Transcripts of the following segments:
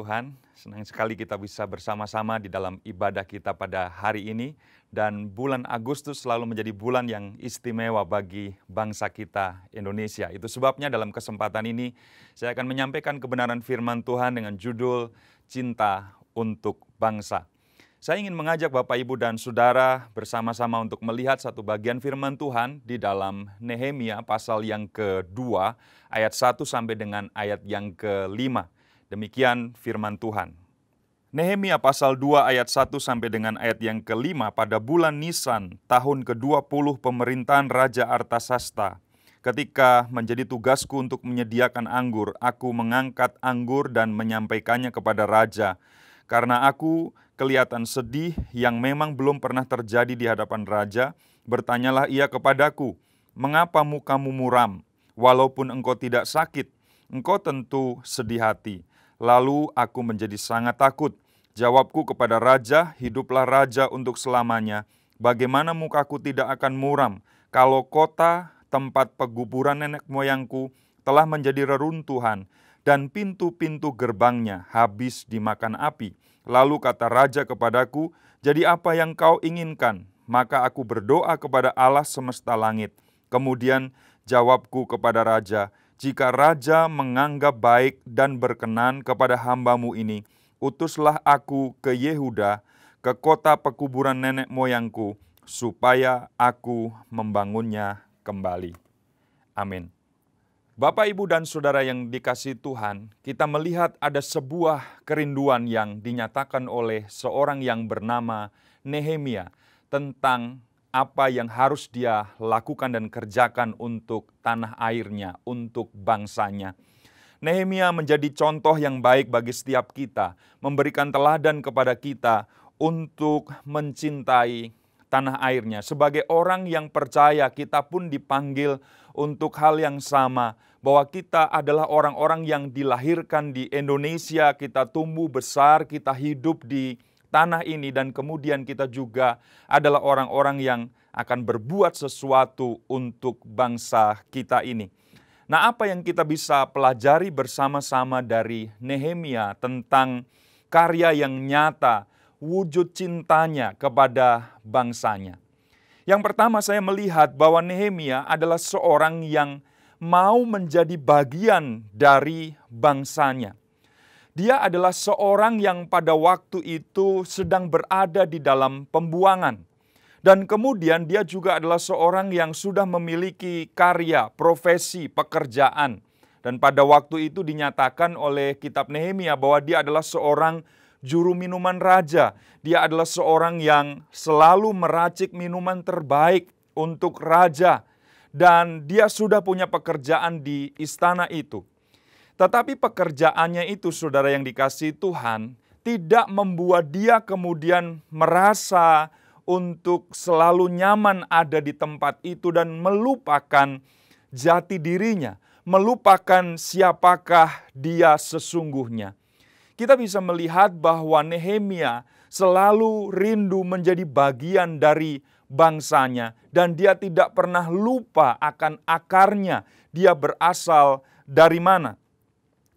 Tuhan, senang sekali kita bisa bersama-sama di dalam ibadah kita pada hari ini. Dan bulan Agustus selalu menjadi bulan yang istimewa bagi bangsa kita Indonesia. Itu sebabnya dalam kesempatan ini saya akan menyampaikan kebenaran firman Tuhan dengan judul Cinta untuk Bangsa. Saya ingin mengajak Bapak, Ibu, dan Saudara bersama-sama untuk melihat satu bagian firman Tuhan di dalam Nehemia pasal yang kedua, ayat 1 sampai dengan ayat yang ke-5. Demikian firman Tuhan. Nehemia pasal 2 ayat 1 sampai dengan ayat yang ke-5, pada bulan Nisan tahun ke-20 pemerintahan Raja Artasasta. Ketika menjadi tugasku untuk menyediakan anggur, aku mengangkat anggur dan menyampaikannya kepada raja. Karena aku kelihatan sedih yang memang belum pernah terjadi di hadapan raja, bertanyalah ia kepadaku, "Mengapa mukamu muram? Walaupun engkau tidak sakit, engkau tentu sedih hati." Lalu aku menjadi sangat takut. Jawabku kepada raja, "Hiduplah raja untuk selamanya. Bagaimana mukaku tidak akan muram kalau kota tempat peguburan nenek moyangku telah menjadi reruntuhan dan pintu-pintu gerbangnya habis dimakan api?" Lalu kata raja kepadaku, "Jadi apa yang kau inginkan?" Maka aku berdoa kepada Allah semesta langit. Kemudian jawabku kepada raja, "Jika raja menganggap baik dan berkenan kepada hambamu ini, utuslah aku ke Yehuda, ke kota pekuburan nenek moyangku, supaya aku membangunnya kembali." Amin. Bapak, Ibu, dan Saudara yang dikasihi Tuhan, kita melihat ada sebuah kerinduan yang dinyatakan oleh seorang yang bernama Nehemia tentang apa yang harus dia lakukan dan kerjakan untuk tanah airnya, untuk bangsanya. Nehemia menjadi contoh yang baik bagi setiap kita, memberikan teladan kepada kita untuk mencintai tanah airnya. Sebagai orang yang percaya, kita pun dipanggil untuk hal yang sama, bahwa kita adalah orang-orang yang dilahirkan di Indonesia, kita tumbuh besar, kita hidup di tanah ini, dan kemudian kita juga adalah orang-orang yang akan berbuat sesuatu untuk bangsa kita ini. Nah, apa yang kita bisa pelajari bersama-sama dari Nehemia tentang karya yang nyata, wujud cintanya kepada bangsanya? Yang pertama, saya melihat bahwa Nehemia adalah seorang yang mau menjadi bagian dari bangsanya. Dia adalah seorang yang pada waktu itu sedang berada di dalam pembuangan. Dan kemudian dia juga adalah seorang yang sudah memiliki karya, profesi, pekerjaan. Dan pada waktu itu dinyatakan oleh kitab Nehemia bahwa dia adalah seorang juru minuman raja. Dia adalah seorang yang selalu meracik minuman terbaik untuk raja. Dan dia sudah punya pekerjaan di istana itu. Tetapi pekerjaannya itu, saudara yang dikasihi Tuhan, tidak membuat dia kemudian merasa untuk selalu nyaman ada di tempat itu dan melupakan jati dirinya, melupakan siapakah dia sesungguhnya. Kita bisa melihat bahwa Nehemia selalu rindu menjadi bagian dari bangsanya, dan dia tidak pernah lupa akan akarnya, dia berasal dari mana.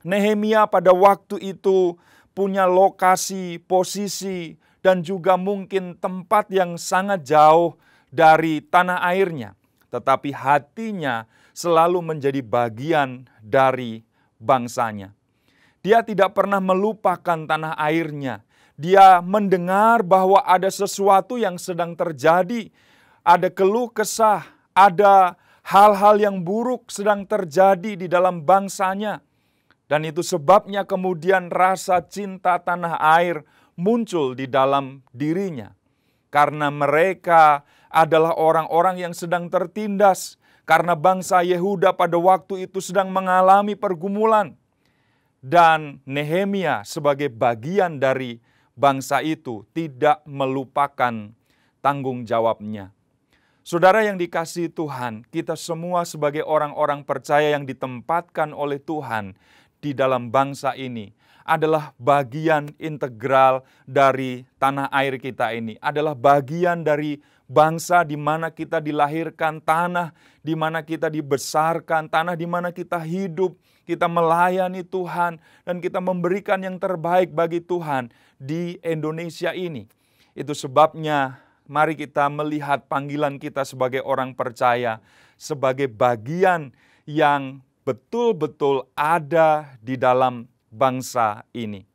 Nehemia pada waktu itu punya lokasi, posisi, dan juga mungkin tempat yang sangat jauh dari tanah airnya. Tetapi hatinya selalu menjadi bagian dari bangsanya. Dia tidak pernah melupakan tanah airnya. Dia mendengar bahwa ada sesuatu yang sedang terjadi. Ada keluh kesah, ada hal-hal yang buruk sedang terjadi di dalam bangsanya. Dan itu sebabnya kemudian rasa cinta tanah air muncul di dalam dirinya. Karena mereka adalah orang-orang yang sedang tertindas. Karena bangsa Yehuda pada waktu itu sedang mengalami pergumulan. Dan Nehemia sebagai bagian dari bangsa itu tidak melupakan tanggung jawabnya. Saudara yang dikasihi Tuhan, kita semua sebagai orang-orang percaya yang ditempatkan oleh Tuhan di dalam bangsa ini adalah bagian integral dari tanah air kita ini, adalah bagian dari bangsa di mana kita dilahirkan, tanah di mana kita dibesarkan, tanah di mana kita hidup, kita melayani Tuhan, dan kita memberikan yang terbaik bagi Tuhan di Indonesia ini. Itu sebabnya mari kita melihat panggilan kita sebagai orang percaya, sebagai bagian yang betul-betul ada di dalam bangsa ini.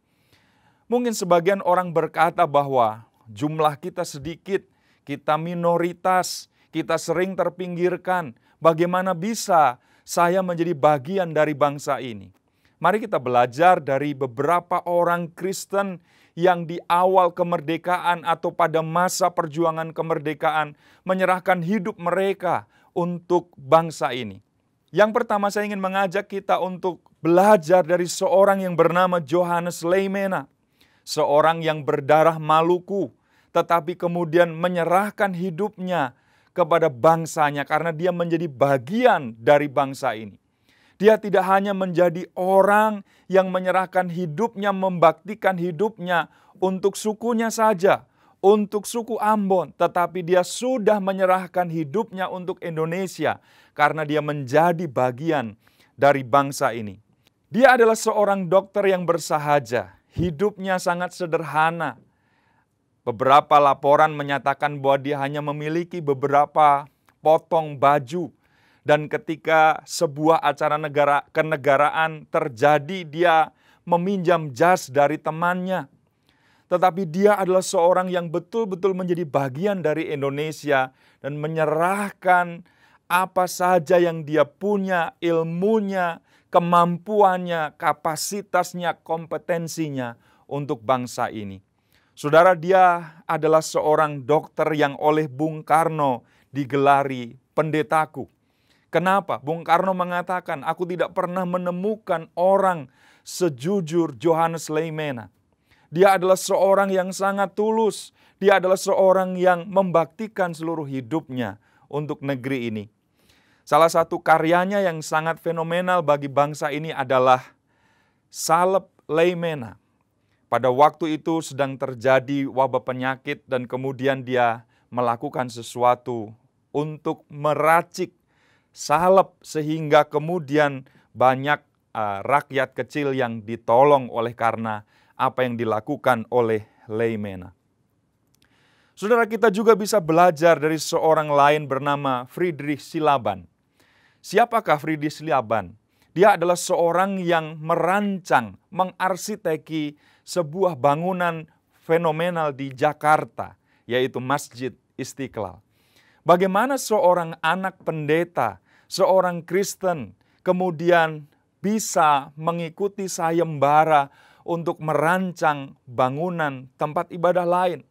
Mungkin sebagian orang berkata bahwa jumlah kita sedikit, kita minoritas, kita sering terpinggirkan. Bagaimana bisa saya menjadi bagian dari bangsa ini? Mari kita belajar dari beberapa orang Kristen yang di awal kemerdekaan atau pada masa perjuangan kemerdekaan menyerahkan hidup mereka untuk bangsa ini. Yang pertama saya ingin mengajak kita untuk belajar dari seorang yang bernama Johannes Leimena. Seorang yang berdarah Maluku, tetapi kemudian menyerahkan hidupnya kepada bangsanya karena dia menjadi bagian dari bangsa ini. Dia tidak hanya menjadi orang yang menyerahkan hidupnya, membaktikan hidupnya untuk sukunya saja, untuk suku Ambon, tetapi dia sudah menyerahkan hidupnya untuk Indonesia karena dia menjadi bagian dari bangsa ini. Dia adalah seorang dokter yang bersahaja, hidupnya sangat sederhana. Beberapa laporan menyatakan bahwa dia hanya memiliki beberapa potong baju. Dan ketika sebuah acara kenegaraan terjadi, dia meminjam jas dari temannya. Tetapi dia adalah seorang yang betul-betul menjadi bagian dari Indonesia dan menyerahkan apa saja yang dia punya, ilmunya, kemampuannya, kapasitasnya, kompetensinya untuk bangsa ini. Saudara, dia adalah seorang dokter yang oleh Bung Karno digelari pendetaku. Kenapa? Bung Karno mengatakan, aku tidak pernah menemukan orang sejujur Johannes Leimena. Dia adalah seorang yang sangat tulus. Dia adalah seorang yang membaktikan seluruh hidupnya untuk negeri ini. Salah satu karyanya yang sangat fenomenal bagi bangsa ini adalah Salep Leimena. Pada waktu itu sedang terjadi wabah penyakit dan kemudian dia melakukan sesuatu untuk meracik salep sehingga kemudian banyak rakyat kecil yang ditolong oleh karena apa yang dilakukan oleh Leimena. Saudara, kita juga bisa belajar dari seorang lain bernama Friedrich Silaban. Siapakah Friedrich Silaban? Dia adalah seorang yang merancang, mengarsiteki sebuah bangunan fenomenal di Jakarta, yaitu Masjid Istiqlal. Bagaimana seorang anak pendeta, seorang Kristen, kemudian bisa mengikuti sayembara untuk merancang bangunan tempat ibadah lain.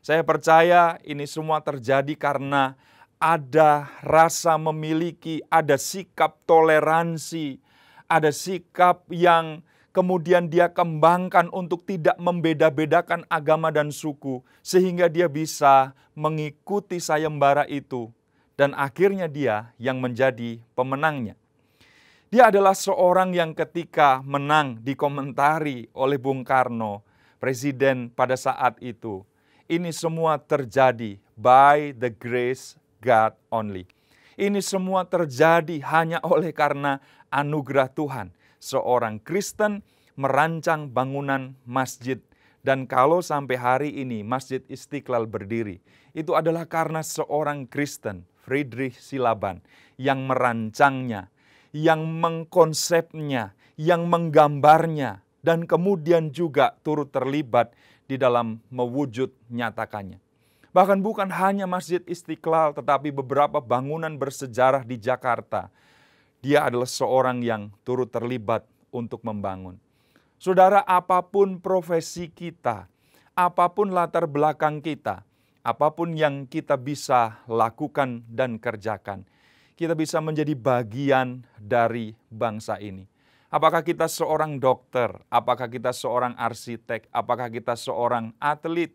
Saya percaya ini semua terjadi karena ada rasa memiliki, ada sikap toleransi, ada sikap yang kemudian dia kembangkan untuk tidak membeda-bedakan agama dan suku, sehingga dia bisa mengikuti sayembara itu, dan akhirnya dia yang menjadi pemenangnya. Dia adalah seorang yang ketika menang dikomentari oleh Bung Karno, presiden pada saat itu. Ini semua terjadi by the grace God only. Ini semua terjadi hanya oleh karena anugerah Tuhan. Seorang Kristen merancang bangunan masjid. Dan kalau sampai hari ini Masjid Istiqlal berdiri, itu adalah karena seorang Kristen, Friedrich Silaban, yang merancangnya, yang mengkonsepnya, yang menggambarnya, dan kemudian juga turut terlibat di dalam mewujud nyatakannya. Bahkan bukan hanya Masjid Istiqlal, tetapi beberapa bangunan bersejarah di Jakarta. Dia adalah seorang yang turut terlibat untuk membangun. Saudara, apapun profesi kita, apapun latar belakang kita, apapun yang kita bisa lakukan dan kerjakan, kita bisa menjadi bagian dari bangsa ini. Apakah kita seorang dokter, apakah kita seorang arsitek, apakah kita seorang atlet,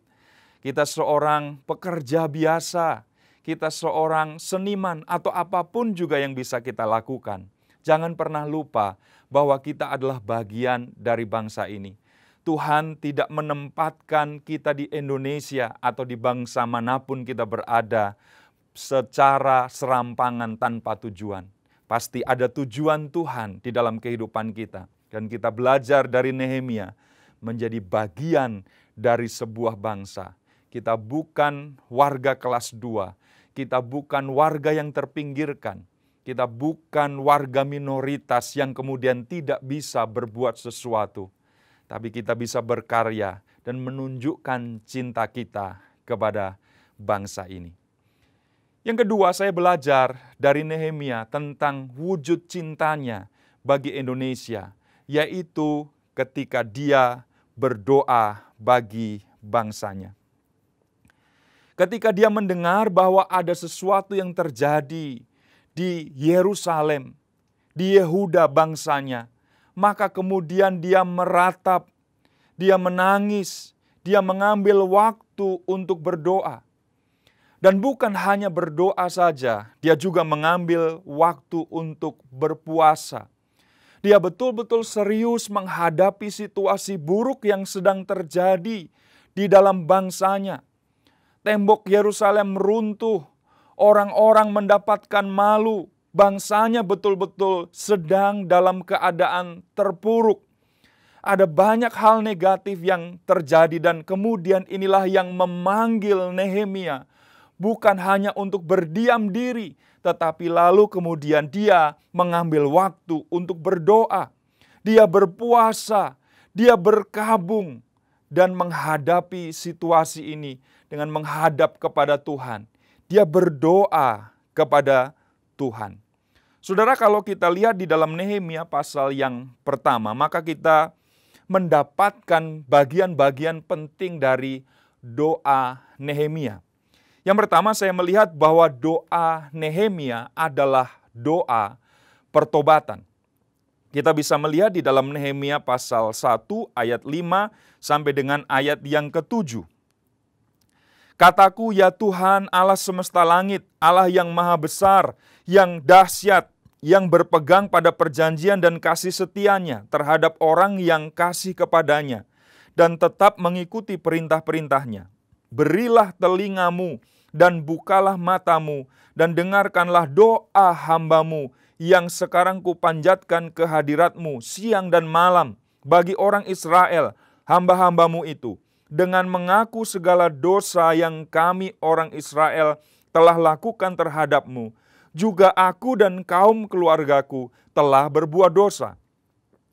kita seorang pekerja biasa, kita seorang seniman, atau apapun juga yang bisa kita lakukan. Jangan pernah lupa bahwa kita adalah bagian dari bangsa ini. Tuhan tidak menempatkan kita di Indonesia atau di bangsa manapun kita berada secara serampangan tanpa tujuan. Pasti ada tujuan Tuhan di dalam kehidupan kita. Dan kita belajar dari Nehemia menjadi bagian dari sebuah bangsa. Kita bukan warga kelas 2. Kita bukan warga yang terpinggirkan. Kita bukan warga minoritas yang kemudian tidak bisa berbuat sesuatu. Tapi kita bisa berkarya dan menunjukkan cinta kita kepada bangsa ini. Yang kedua, saya belajar dari Nehemia tentang wujud cintanya bagi Indonesia, yaitu ketika dia berdoa bagi bangsanya. Ketika dia mendengar bahwa ada sesuatu yang terjadi di Yerusalem, di Yehuda bangsanya, maka kemudian dia meratap, dia menangis, dia mengambil waktu untuk berdoa. Dan bukan hanya berdoa saja, dia juga mengambil waktu untuk berpuasa. Dia betul-betul serius menghadapi situasi buruk yang sedang terjadi di dalam bangsanya. Tembok Yerusalem runtuh, orang-orang mendapatkan malu, bangsanya betul-betul sedang dalam keadaan terpuruk. Ada banyak hal negatif yang terjadi dan kemudian inilah yang memanggil Nehemia. Bukan hanya untuk berdiam diri, tetapi lalu kemudian dia mengambil waktu untuk berdoa. Dia berpuasa, dia berkabung dan menghadapi situasi ini dengan menghadap kepada Tuhan. Dia berdoa kepada Tuhan. Saudara, kalau kita lihat di dalam Nehemia pasal yang pertama, maka kita mendapatkan bagian-bagian penting dari doa Nehemia. Yang pertama, saya melihat bahwa doa Nehemia adalah doa pertobatan. Kita bisa melihat di dalam Nehemia pasal 1 ayat 5 sampai dengan ayat yang ke-7. Kataku, ya Tuhan Allah semesta langit, Allah yang maha besar, yang dahsyat, yang berpegang pada perjanjian dan kasih setianya terhadap orang yang kasih kepadanya, dan tetap mengikuti perintah-perintahnya. Berilah telingamu dan bukalah matamu dan dengarkanlah doa hambamu yang sekarang kupanjatkan ke hadiratmu siang dan malam bagi orang Israel, hamba-hambamu itu, dengan mengaku segala dosa yang kami orang Israel telah lakukan terhadapmu. Juga aku dan kaum keluargaku telah berbuat dosa.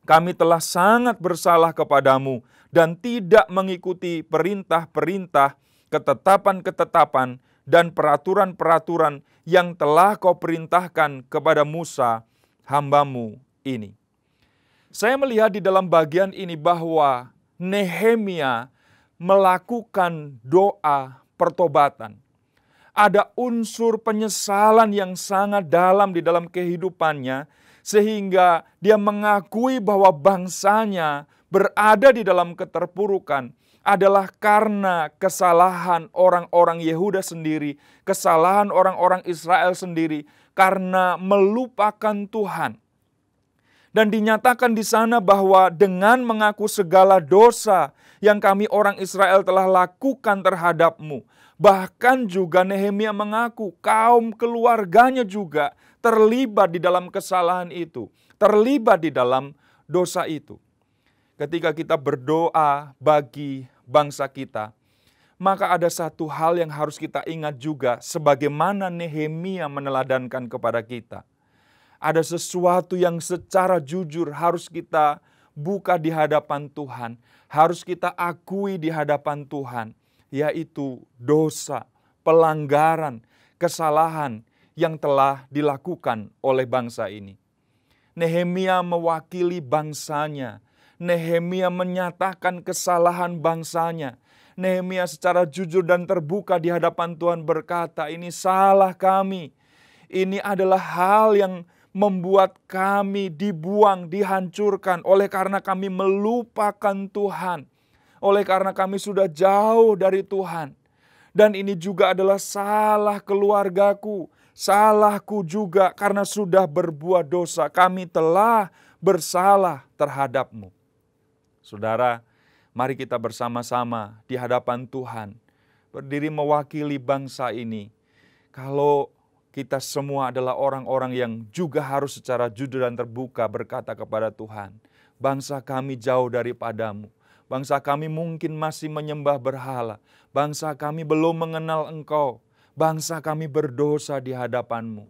Kami telah sangat bersalah kepadamu dan tidak mengikuti perintah-perintah, ketetapan-ketetapan, dan peraturan-peraturan yang telah kau perintahkan kepada Musa, hambamu ini. Saya melihat di dalam bagian ini bahwa Nehemia melakukan doa pertobatan. Ada unsur penyesalan yang sangat dalam di dalam kehidupannya, sehingga dia mengakui bahwa bangsanya berada di dalam keterpurukan adalah karena kesalahan orang-orang Yehuda sendiri, kesalahan orang-orang Israel sendiri, karena melupakan Tuhan. Dan dinyatakan di sana bahwa dengan mengaku segala dosa yang kami orang Israel telah lakukan terhadapmu, bahkan juga Nehemia mengaku kaum keluarganya juga terlibat di dalam kesalahan itu, terlibat di dalam dosa itu. Ketika kita berdoa bagi bangsa kita, maka ada satu hal yang harus kita ingat juga sebagaimana Nehemia meneladankan kepada kita. Ada sesuatu yang secara jujur harus kita buka di hadapan Tuhan, harus kita akui di hadapan Tuhan, yaitu dosa, pelanggaran, kesalahan yang telah dilakukan oleh bangsa ini. Nehemia mewakili bangsanya. Nehemia menyatakan kesalahan bangsanya. Nehemia secara jujur dan terbuka di hadapan Tuhan berkata, ini salah kami. Ini adalah hal yang membuat kami dibuang, dihancurkan oleh karena kami melupakan Tuhan. Oleh karena kami sudah jauh dari Tuhan. Dan ini juga adalah salah keluargaku, salahku juga karena sudah berbuat dosa. Kami telah bersalah terhadapmu. Saudara, mari kita bersama-sama di hadapan Tuhan, berdiri mewakili bangsa ini. Kalau kita semua adalah orang-orang yang juga harus secara jujur dan terbuka berkata kepada Tuhan, bangsa kami jauh daripadamu. Bangsa kami mungkin masih menyembah berhala. Bangsa kami belum mengenal Engkau. Bangsa kami berdosa di hadapan-Mu.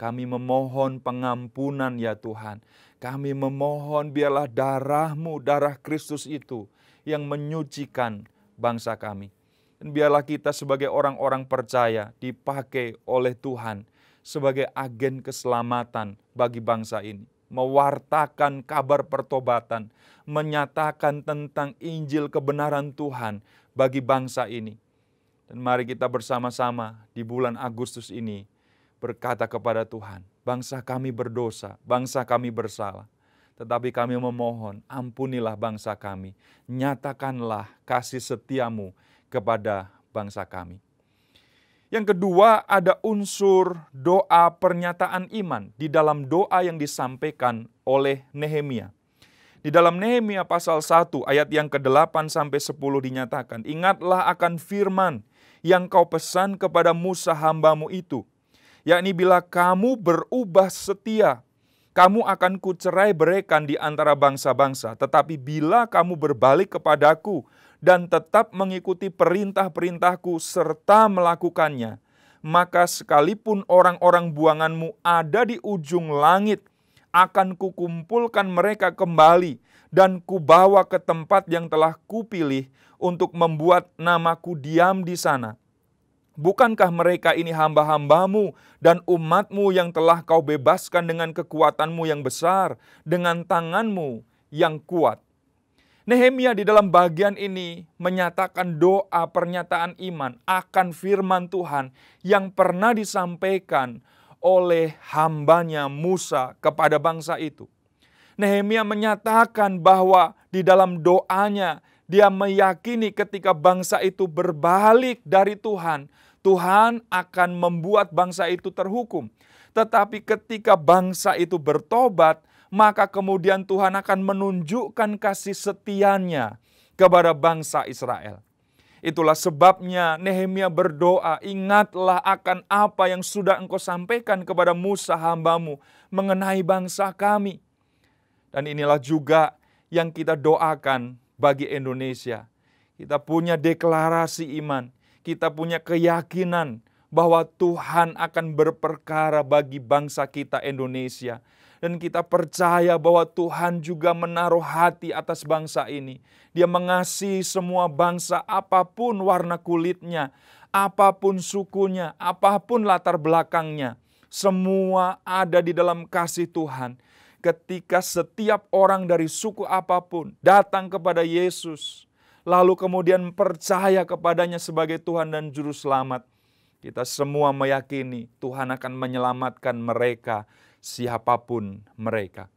Kami memohon pengampunan ya Tuhan. Kami memohon biarlah darah-Mu, darah Kristus itu yang menyucikan bangsa kami. Dan biarlah kita sebagai orang-orang percaya dipakai oleh Tuhan sebagai agen keselamatan bagi bangsa ini. Mewartakan kabar pertobatan, menyatakan tentang Injil kebenaran Tuhan bagi bangsa ini. Dan mari kita bersama-sama di bulan Agustus ini berkata kepada Tuhan, bangsa kami berdosa, bangsa kami bersalah. Tetapi kami memohon, ampunilah bangsa kami, nyatakanlah kasih setiamu kepada bangsa kami. Yang kedua, ada unsur doa pernyataan iman di dalam doa yang disampaikan oleh Nehemia. Di dalam Nehemia pasal 1 ayat yang ke-8 sampai 10 dinyatakan, ingatlah akan firman yang kau pesan kepada Musa hambamu itu, yakni bila kamu berubah setia, kamu akan kucerai beraikan di antara bangsa-bangsa. Tetapi bila kamu berbalik kepadaku dan tetap mengikuti perintah-perintahku serta melakukannya, maka sekalipun orang-orang buanganmu ada di ujung langit, akan kukumpulkan mereka kembali dan kubawa ke tempat yang telah kupilih untuk membuat namaku diam di sana. Bukankah mereka ini hamba-hambamu dan umatmu yang telah kau bebaskan dengan kekuatanmu yang besar, dengan tanganmu yang kuat? Nehemia di dalam bagian ini menyatakan doa pernyataan iman akan firman Tuhan yang pernah disampaikan oleh hambanya Musa kepada bangsa itu. Nehemia menyatakan bahwa di dalam doanya dia meyakini ketika bangsa itu berbalik dari Tuhan, Tuhan akan membuat bangsa itu terhukum. Tetapi ketika bangsa itu bertobat, maka kemudian Tuhan akan menunjukkan kasih setianya kepada bangsa Israel. Itulah sebabnya Nehemia berdoa, ingatlah akan apa yang sudah engkau sampaikan kepada Musa hambamu mengenai bangsa kami. Dan inilah juga yang kita doakan bagi Indonesia. Kita punya deklarasi iman. Kita punya keyakinan bahwa Tuhan akan berperkara bagi bangsa kita Indonesia. Dan kita percaya bahwa Tuhan juga menaruh hati atas bangsa ini. Dia mengasihi semua bangsa apapun warna kulitnya, apapun sukunya, apapun latar belakangnya. Semua ada di dalam kasih Tuhan. Ketika setiap orang dari suku apapun datang kepada Yesus, lalu kemudian percaya kepadanya sebagai Tuhan dan Juru Selamat, kita semua meyakini Tuhan akan menyelamatkan mereka, siapapun mereka.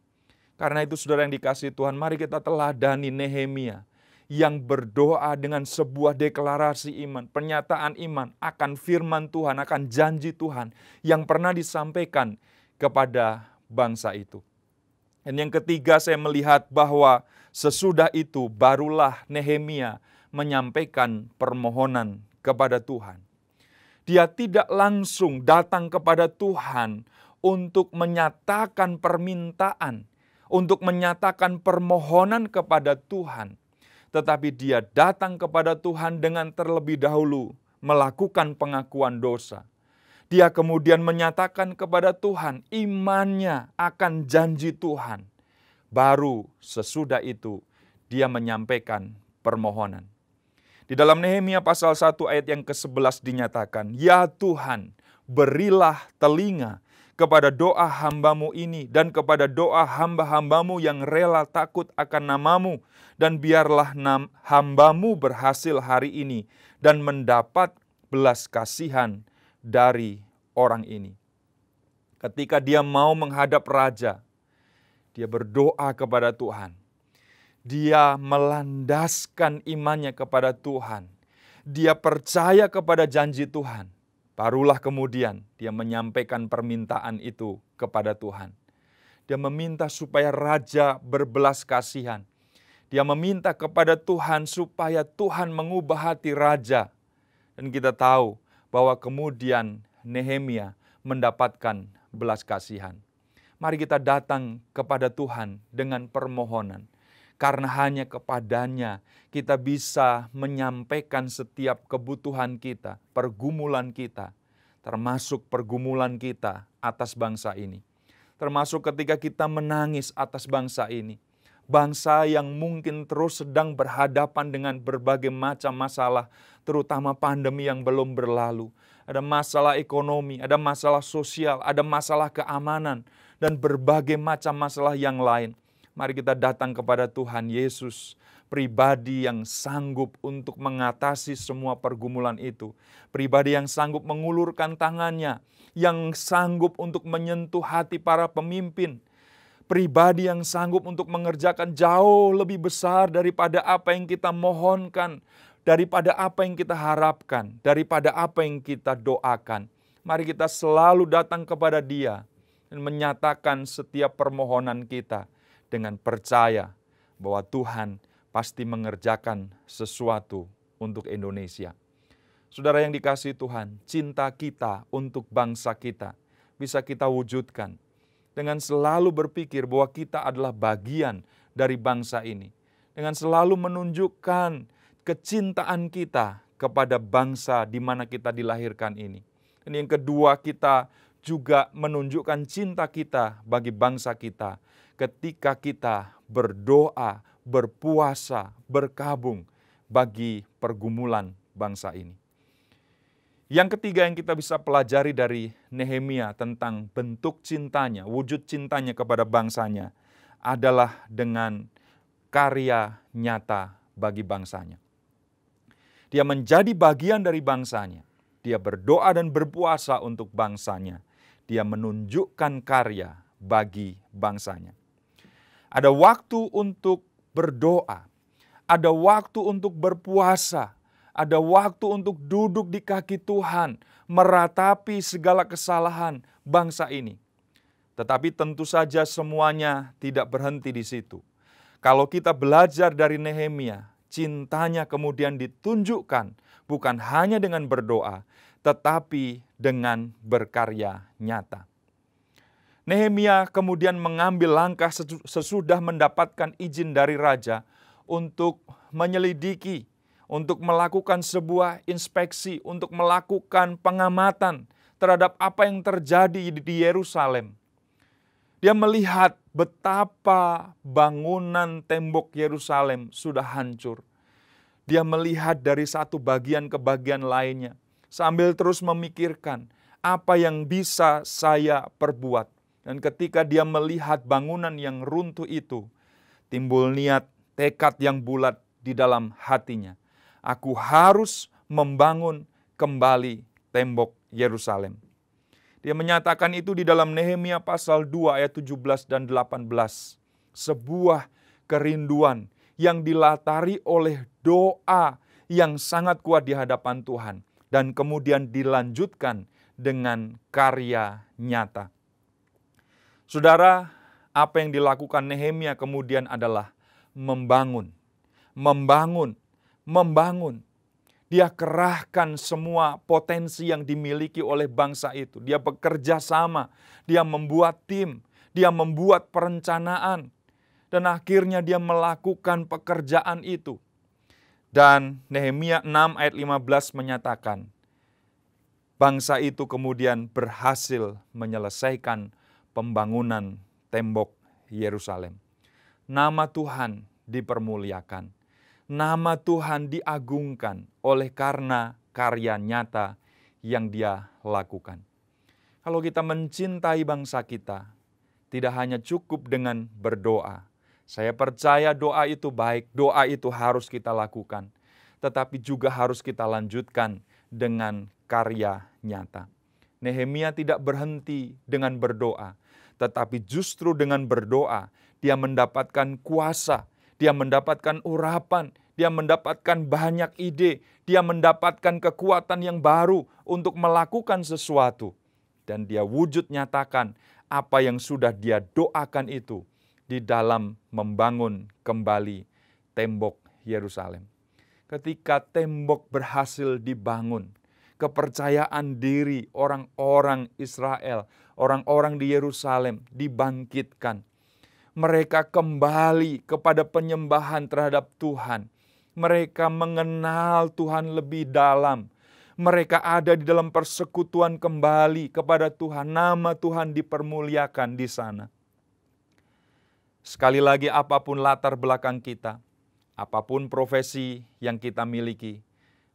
Karena itu saudara yang dikasihi Tuhan, mari kita teladani Nehemia yang berdoa dengan sebuah deklarasi iman, pernyataan iman akan firman Tuhan, akan janji Tuhan yang pernah disampaikan kepada bangsa itu. Dan yang ketiga, saya melihat bahwa sesudah itu barulah Nehemia menyampaikan permohonan kepada Tuhan. Dia tidak langsung datang kepada Tuhan untuk menyatakan permintaan, untuk menyatakan permohonan kepada Tuhan. Tetapi dia datang kepada Tuhan dengan terlebih dahulu melakukan pengakuan dosa. Dia kemudian menyatakan kepada Tuhan imannya akan janji Tuhan. Baru sesudah itu dia menyampaikan permohonan. Di dalam Nehemia pasal 1 ayat yang ke-11 dinyatakan, ya Tuhan, berilah telinga kepada doa hambamu ini dan kepada doa hamba-hambamu yang rela takut akan namamu, dan biarlah hambamu berhasil hari ini dan mendapat belas kasihan dari orang ini. Ketika dia mau menghadap raja, dia berdoa kepada Tuhan. Dia melandaskan imannya kepada Tuhan. Dia percaya kepada janji Tuhan. Barulah kemudian dia menyampaikan permintaan itu kepada Tuhan. Dia meminta supaya raja berbelas kasihan. Dia meminta kepada Tuhan supaya Tuhan mengubah hati raja. Dan kita tahu bahwa kemudian Nehemia mendapatkan belas kasihan. Mari kita datang kepada Tuhan dengan permohonan. Karena hanya kepadanya kita bisa menyampaikan setiap kebutuhan kita, pergumulan kita, termasuk pergumulan kita atas bangsa ini. Termasuk ketika kita menangis atas bangsa ini. Bangsa yang mungkin terus sedang berhadapan dengan berbagai macam masalah, terutama pandemi yang belum berlalu. Ada masalah ekonomi, ada masalah sosial, ada masalah keamanan, dan berbagai macam masalah yang lain. Mari kita datang kepada Tuhan Yesus, pribadi yang sanggup untuk mengatasi semua pergumulan itu. Pribadi yang sanggup mengulurkan tangannya, yang sanggup untuk menyentuh hati para pemimpin. Pribadi yang sanggup untuk mengerjakan jauh lebih besar daripada apa yang kita mohonkan, daripada apa yang kita harapkan, daripada apa yang kita doakan. Mari kita selalu datang kepada Dia dan menyatakan setiap permohonan kita dengan percaya bahwa Tuhan pasti mengerjakan sesuatu untuk Indonesia. Saudara yang dikasihi Tuhan, cinta kita untuk bangsa kita bisa kita wujudkan dengan selalu berpikir bahwa kita adalah bagian dari bangsa ini. Dengan selalu menunjukkan kecintaan kita kepada bangsa di mana kita dilahirkan ini. Dan yang kedua, kita juga menunjukkan cinta kita bagi bangsa kita ketika kita berdoa, berpuasa, berkabung bagi pergumulan bangsa ini. Yang ketiga yang kita bisa pelajari dari Nehemia tentang bentuk cintanya, wujud cintanya kepada bangsanya adalah dengan karya nyata bagi bangsanya. Dia menjadi bagian dari bangsanya. Dia berdoa dan berpuasa untuk bangsanya. Dia menunjukkan karya bagi bangsanya. Ada waktu untuk berdoa, ada waktu untuk berpuasa, ada waktu untuk duduk di kaki Tuhan, meratapi segala kesalahan bangsa ini. Tetapi tentu saja semuanya tidak berhenti di situ. Kalau kita belajar dari Nehemia, cintanya kemudian ditunjukkan bukan hanya dengan berdoa, tetapi dengan berkarya nyata. Nehemia kemudian mengambil langkah sesudah mendapatkan izin dari raja untuk menyelidiki, untuk melakukan sebuah inspeksi, untuk melakukan pengamatan terhadap apa yang terjadi di Yerusalem. Dia melihat betapa bangunan tembok Yerusalem sudah hancur. Dia melihat dari satu bagian ke bagian lainnya, sambil terus memikirkan apa yang bisa saya perbuat. Dan ketika dia melihat bangunan yang runtuh itu, timbul niat, tekad yang bulat di dalam hatinya. Aku harus membangun kembali tembok Yerusalem. Dia menyatakan itu di dalam Nehemia pasal 2 ayat 17 dan 18. Sebuah kerinduan yang dilatari oleh doa yang sangat kuat di hadapan Tuhan. Dan kemudian dilanjutkan dengan karya nyata. Saudara, apa yang dilakukan Nehemia kemudian adalah membangun. Dia kerahkan semua potensi yang dimiliki oleh bangsa itu. Dia bekerja sama, dia membuat tim, dia membuat perencanaan. Dan akhirnya dia melakukan pekerjaan itu. Dan Nehemia 6 ayat 15 menyatakan, bangsa itu kemudian berhasil menyelesaikan pembangunan tembok Yerusalem. Nama Tuhan dipermuliakan. Nama Tuhan diagungkan oleh karena karya nyata yang dia lakukan. Kalau kita mencintai bangsa kita, tidak hanya cukup dengan berdoa. Saya percaya doa itu baik, doa itu harus kita lakukan. Tetapi juga harus kita lanjutkan dengan karya nyata. Nehemia tidak berhenti dengan berdoa, tetapi justru dengan berdoa, dia mendapatkan kuasa, dia mendapatkan urapan, dia mendapatkan banyak ide, dia mendapatkan kekuatan yang baru untuk melakukan sesuatu. Dan dia wujud nyatakan apa yang sudah dia doakan itu di dalam membangun kembali tembok Yerusalem. Ketika tembok berhasil dibangun, kepercayaan diri orang-orang Israel, orang-orang di Yerusalem dibangkitkan. Mereka kembali kepada penyembahan terhadap Tuhan. Mereka mengenal Tuhan lebih dalam. Mereka ada di dalam persekutuan kembali kepada Tuhan. Nama Tuhan dipermuliakan di sana. Sekali lagi, apapun latar belakang kita, apapun profesi yang kita miliki,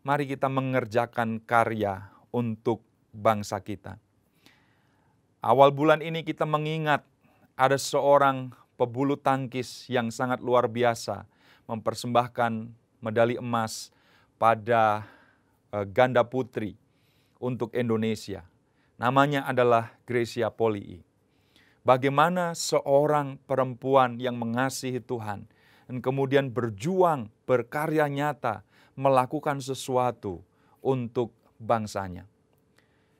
mari kita mengerjakan karya untuk bangsa kita. Awal bulan ini kita mengingat ada seorang pebulu tangkis yang sangat luar biasa mempersembahkan medali emas pada ganda putri untuk Indonesia. Namanya adalah Grecia Polii. Bagaimana seorang perempuan yang mengasihi Tuhan dan kemudian berjuang, berkarya nyata, melakukan sesuatu untuk bangsanya.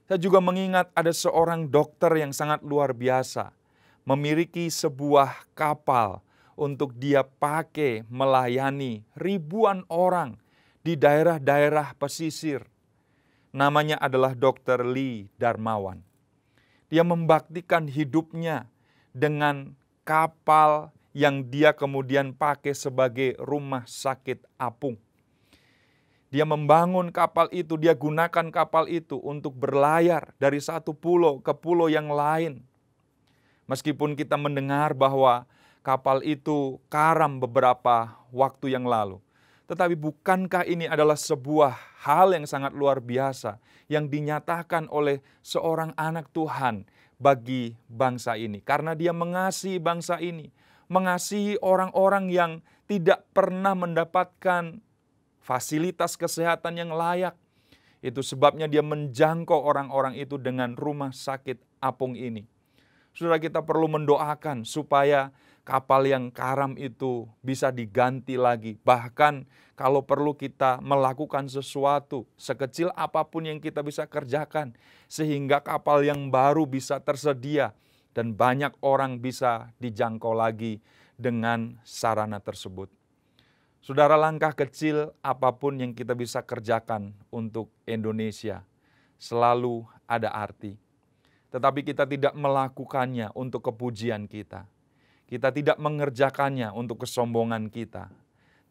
Saya juga mengingat ada seorang dokter yang sangat luar biasa, memiliki sebuah kapal untuk dia pakai melayani ribuan orang di daerah-daerah pesisir. Namanya adalah Dr. Lee Darmawan. Dia membaktikan hidupnya dengan kapal yang dia kemudian pakai sebagai rumah sakit apung. Dia membangun kapal itu, dia gunakan kapal itu untuk berlayar dari satu pulau ke pulau yang lain. Meskipun kita mendengar bahwa kapal itu karam beberapa waktu yang lalu. Tetapi bukankah ini adalah sebuah hal yang sangat luar biasa yang dinyatakan oleh seorang anak Tuhan bagi bangsa ini. Karena dia mengasihi bangsa ini, mengasihi orang-orang yang tidak pernah mendapatkan fasilitas kesehatan yang layak. Itu sebabnya dia menjangkau orang-orang itu dengan rumah sakit apung ini. Saudara, kita perlu mendoakan supaya kapal yang karam itu bisa diganti lagi. Bahkan kalau perlu kita melakukan sesuatu sekecil apapun yang kita bisa kerjakan, sehingga kapal yang baru bisa tersedia dan banyak orang bisa dijangkau lagi dengan sarana tersebut. Saudara, langkah kecil apapun yang kita bisa kerjakan untuk Indonesia selalu ada arti. Tetapi kita tidak melakukannya untuk kepujian kita. Kita tidak mengerjakannya untuk kesombongan kita.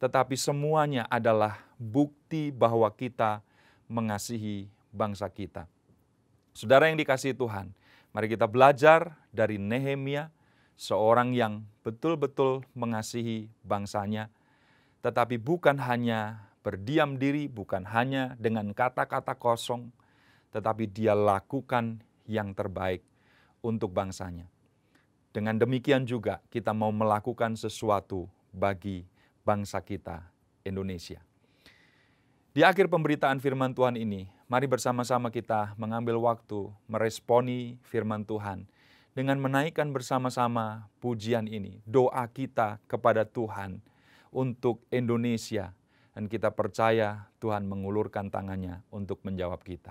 Tetapi semuanya adalah bukti bahwa kita mengasihi bangsa kita. Saudara yang dikasihi Tuhan, mari kita belajar dari Nehemia, seorang yang betul-betul mengasihi bangsanya, tetapi bukan hanya berdiam diri, bukan hanya dengan kata-kata kosong, tetapi dia lakukan yang terbaik untuk bangsanya. Dengan demikian juga kita mau melakukan sesuatu bagi bangsa kita, Indonesia. Di akhir pemberitaan firman Tuhan ini, mari bersama-sama kita mengambil waktu meresponi firman Tuhan dengan menaikkan bersama-sama pujian ini, doa kita kepada Tuhan untuk Indonesia, dan kita percaya Tuhan mengulurkan tangannya untuk menjawab kita.